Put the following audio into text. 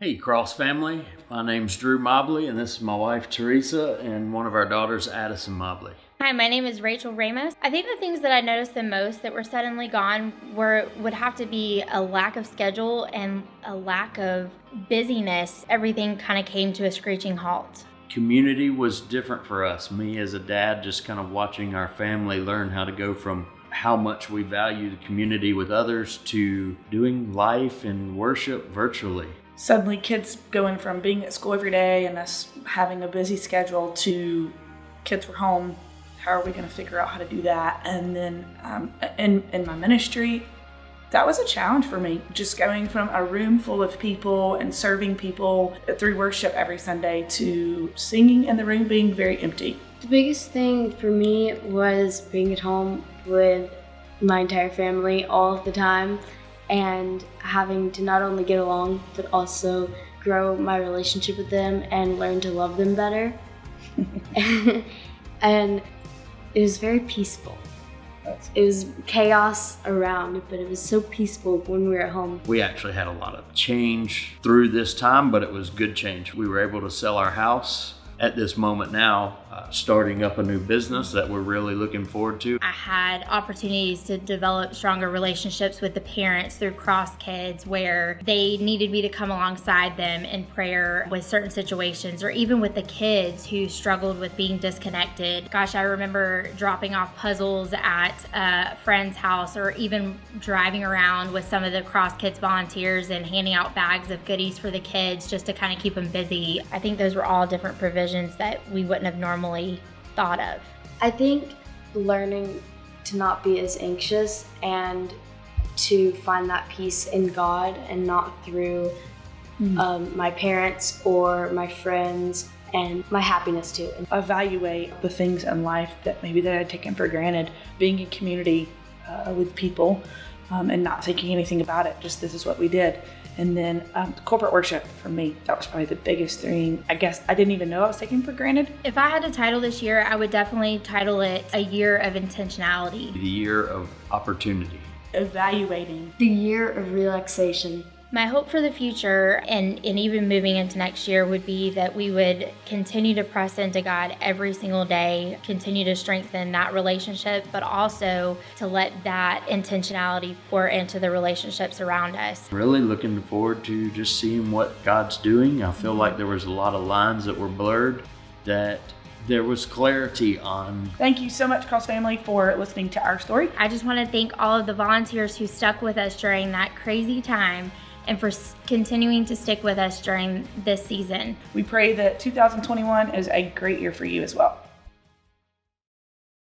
Hey, Cross family. My name's Drew Mobley, and this is my wife, Teresa, and one of our daughters, Addison Mobley. Hi, my name is Rachel Ramos. I think the things that I noticed the most that were suddenly gone would have to be a lack of schedule and a lack of busyness. Everything kind of came to a screeching halt. Community was different for us. Me as a dad, just kind of watching our family learn how to go from how much we value the community with others to doing life and worship virtually. Suddenly kids going from being at school every day and us having a busy schedule to kids were home. How are we going to figure out how to do that? And then in my ministry, that was a challenge for me. Just going from a room full of people and serving people through worship every Sunday to singing and the room being very empty. The biggest thing for me was being at home with my entire family all of the time and having to not only get along, but also grow my relationship with them and learn to love them better. And it was very peaceful. It was chaos around, but it was so peaceful when we were at home. We actually had a lot of change through this time, but it was good change. We were able to sell our house at this moment now, starting up a new business that we're really looking forward to. I had opportunities to develop stronger relationships with the parents through Cross Kids where they needed me to come alongside them in prayer with certain situations, or even with the kids who struggled with being disconnected. Gosh, I remember dropping off puzzles at a friend's house, or even driving around with some of the Cross Kids volunteers and handing out bags of goodies for the kids just to kind of keep them busy. I think those were all different provisions that we wouldn't have normally thought of. I think learning to not be as anxious and to find that peace in God and not through my parents or my friends, and my happiness too. Evaluate the things in life that I'd taken for granted. Being in community with people and not thinking anything about it, just this is what we did. And then corporate worship for me, that was probably the biggest thing. I guess I didn't even know I was taking for granted. If I had to title this year, I would definitely title it a year of intentionality. The year of opportunity. Evaluating. The year of relaxation. My hope for the future and even moving into next year would be that we would continue to press into God every single day, continue to strengthen that relationship, but also to let that intentionality pour into the relationships around us. Really looking forward to just seeing what God's doing. I feel like there was a lot of lines that were blurred that there was clarity on. Thank you so much, Cross family, for listening to our story. I just want to thank all of the volunteers who stuck with us during that crazy time and for continuing to stick with us during this season. We pray that 2021 is a great year for you as well.